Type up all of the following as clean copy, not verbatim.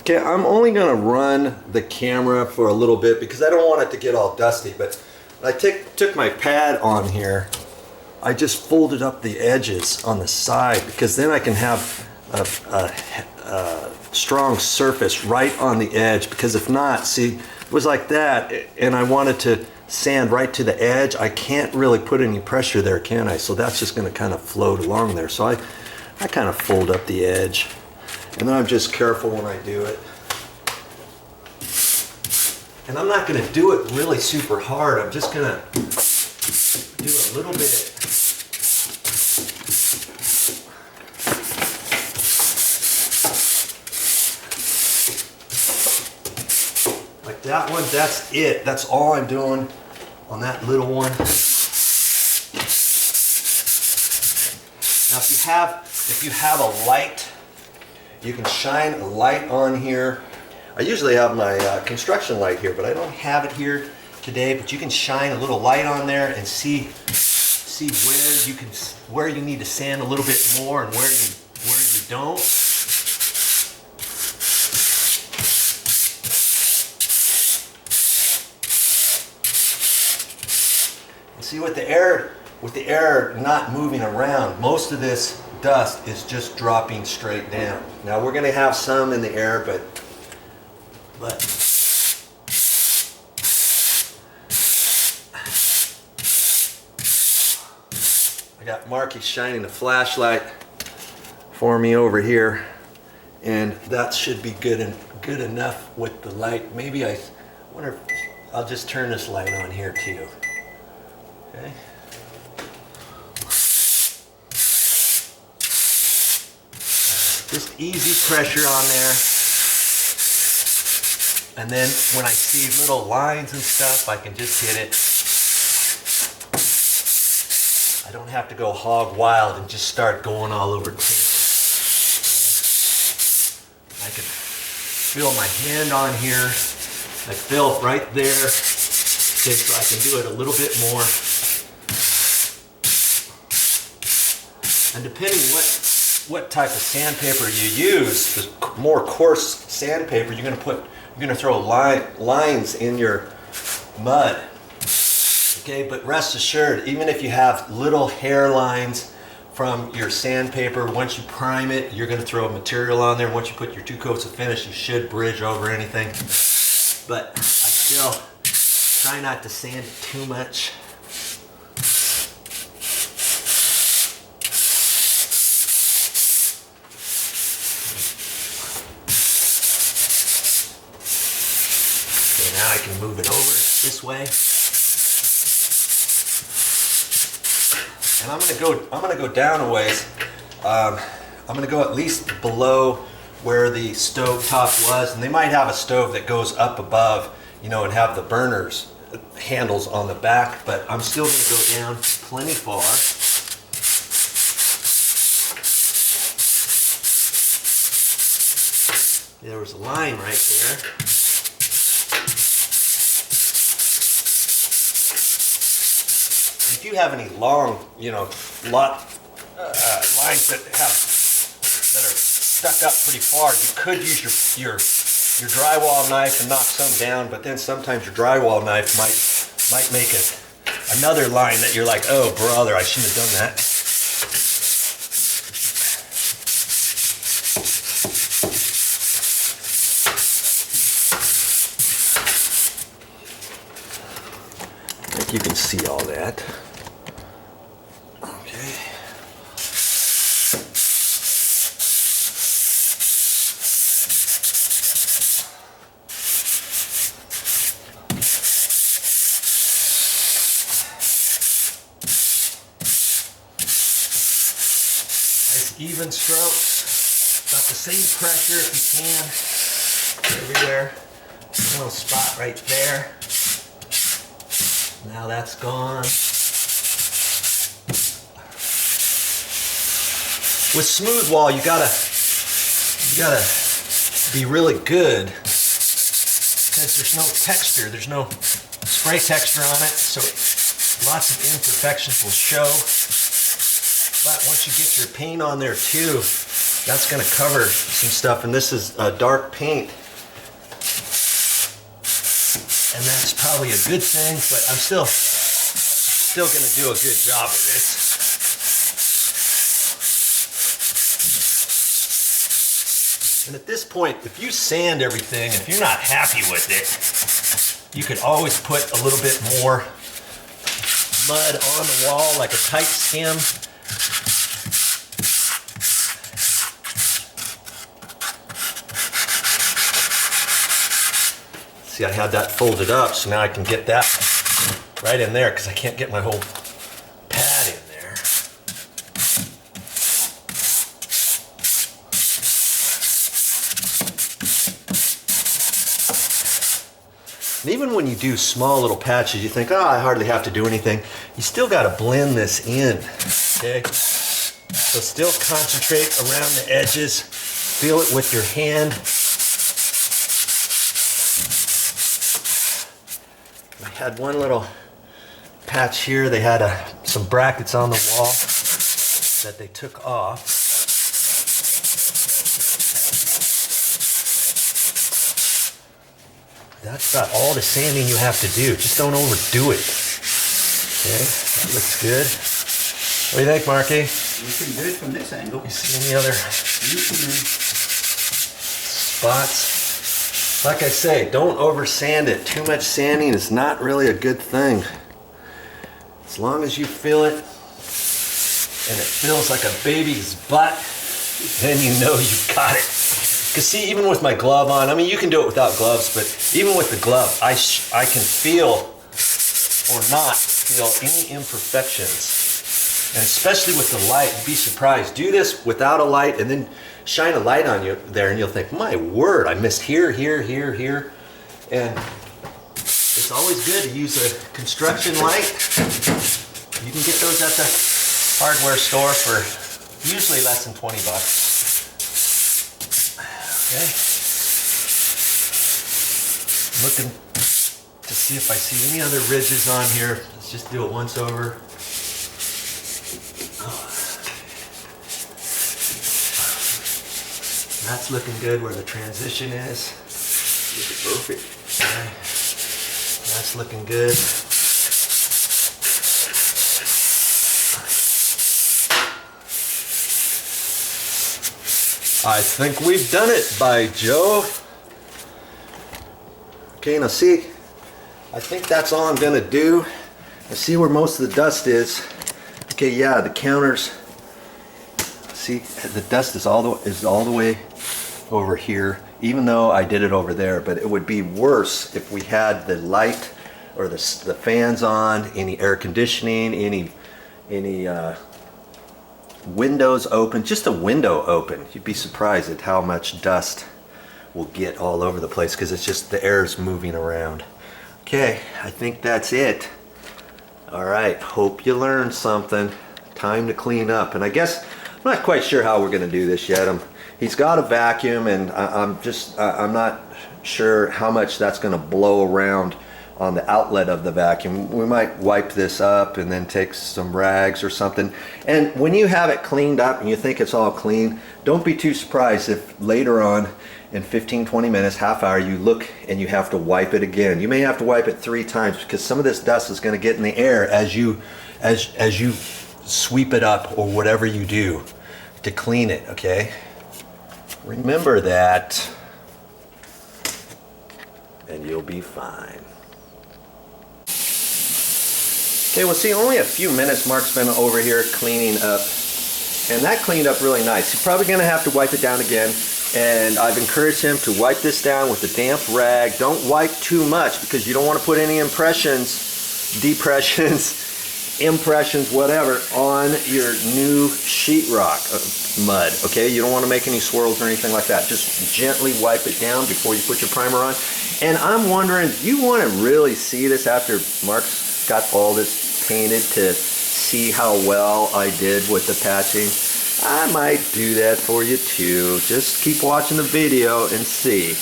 Okay, I'm only gonna run the camera for a little bit because I don't want it to get all dusty, but I took my pad on here. I just folded up the edges on the side because then I can have a strong surface right on the edge, because if not, see, it was like that and I wanted to sand right to the edge. I can't really put any pressure there, can I? So that's just going to kind of float along there. So I kind of fold up the edge, and then I'm just careful when I do it. And I'm not going to do it really super hard. I'm just going to do a little bit. Like that one, that's it. That's all I'm doing on that little one. Now if you have a light, you can shine a light on here. I usually have my construction light here, but I don't have it here today. But you can shine a little light on there and see where you need to sand a little bit more and where you don't. And see, with the air not moving around, most of this dust is just dropping straight down. Now we're going to have some in the air, but I got Marky shining the flashlight for me over here, and that should be good enough with the light. Maybe I wonder if I'll just turn this light on here too. Okay. Just easy pressure on there. And then when I see little lines and stuff, I can just hit it. I don't have to go hog wild and just start going all over tint. I can feel my hand on here. I feel right there. Okay, so I can do it a little bit more. And depending what type of sandpaper you use, the more coarse sandpaper, you're going to throw lines in your mud. Okay, but rest assured, even if you have little hair lines from your sandpaper, once you prime it, you're going to throw material on there. Once you put your 2 coats of finish, you should bridge over anything. But I still try not to sand it too much. Now I can move it over this way, and I'm gonna go down a ways. I'm gonna go at least below where the stove top was, and they might have a stove that goes up above, you know, and have the burners handles on the back. But I'm still gonna go down plenty far. There was a line right there. If you have any long, you know, lines that are stuck up pretty far, you could use your drywall knife and knock some down. But then sometimes your drywall knife might make another line that you're like, oh brother, I shouldn't have done that. I think you can see all that. Even strokes, about the same pressure if you can, everywhere. A little spot right there. Now that's gone. With smooth wall, you gotta be really good, because there's no texture, there's no spray texture on it, so lots of imperfections will show. But once you get your paint on there too, That's going to cover some stuff, and this is dark paint. And that's probably a good thing, but I'm still going to do a good job of this. And at this point, if you sand everything, if you're not happy with it, you could always put a little bit more mud on the wall, like a tight skim. See, I had that folded up, so now I can get that right in there because I can't get my whole pad in there. And even when you do small little patches, you think, oh, I hardly have to do anything. You still got to blend this in, okay? So still concentrate around the edges. Feel it with your hand. I had one little patch here. They had some brackets on the wall that they took off. That's about all the sanding you have to do. Just don't overdo it. Okay, that looks good. What do you think, Marky? Looking good from this angle. You see any other spots? Like I say, don't over sand it. Too much sanding is not really a good thing. As long as you feel it and it feels like a baby's butt, then you know you've got it. Because see, even with my glove on, I mean, you can do it without gloves, but even with the glove, I can feel or not feel any imperfections. And especially with the light, you'd be surprised. Do this without a light and then shine a light on you there and you'll think, my word, I missed here, here, here, here. And it's always good to use a construction light. You can get those at the hardware store for usually less than 20 bucks. Okay. I'm looking to see if I see any other ridges on here. Let's just do it once over. That's looking good where the transition is. Perfect. Okay. That's looking good. I think we've done it by Joe. Okay, now see, I think that's all I'm gonna do. I see where most of the dust is. Okay, yeah, the counters. See, the dust is all the way over here, even though I did it over there, but it would be worse if we had the light or the fans on, any air conditioning, any windows open, just a window open. You'd be surprised at how much dust will get all over the place because it's just the air is moving around. Okay, I think that's it. All right, hope you learned something. Time to clean up, and I guess I'm not quite sure how we're gonna do this yet. He's got a vacuum, and I'm not sure how much that's gonna blow around on the outlet of the vacuum. We might wipe this up and then take some rags or something. And when you have it cleaned up and you think it's all clean, don't be too surprised if later on in 15-20 minutes, half hour, you look and you have to wipe it again. You may have to wipe it 3 times because some of this dust is going to get in the air as you sweep it up or whatever you do to clean it, okay? Remember that and you'll be fine. Okay, well see, only a few minutes Mark's been over here cleaning up, and that cleaned up really nice. He's probably gonna have to wipe it down again, and I've encouraged him to wipe this down with a damp rag. Don't wipe too much because you don't want to put any impressions, depressions, impressions, whatever, on your new sheetrock mud, okay? You don't want to make any swirls or anything like that. Just gently wipe it down before you put your primer on. And I'm wondering, do you want to really see this after Mark's got all this painted to see how well I did with the patching? I might do that for you too. Just keep watching the video and see.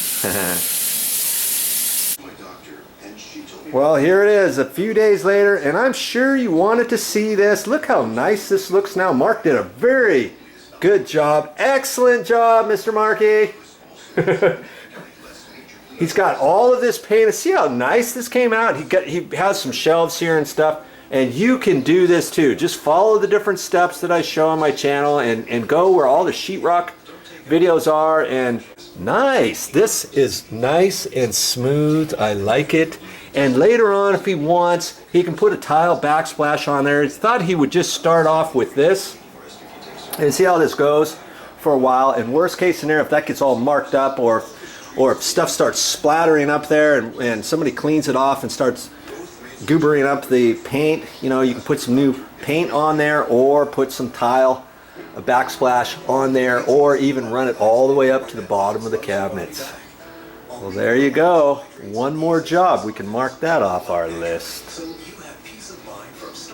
Well, here it is a few days later, and I'm sure you wanted to see this. Look how nice this looks now. Mark did a very Good job. Excellent job, Mr. Markey. He's got all of this painted. See how nice this came out? He has some shelves here and stuff. And you can do this too. Just follow the different steps that I show on my channel and go where all the sheetrock videos are. And nice. This is nice and smooth. I like it. And later on, if he wants, he can put a tile backsplash on there. He thought he would just start off with this and see how this goes for a while. And worst case scenario, if that gets all marked up or if stuff starts splattering up there and somebody cleans it off and starts goobering up the paint, you know, you can put some new paint on there or put some tile, a backsplash on there, or even run it all the way up to the bottom of the cabinets. Well, there you go. One more job. We can mark that off our list.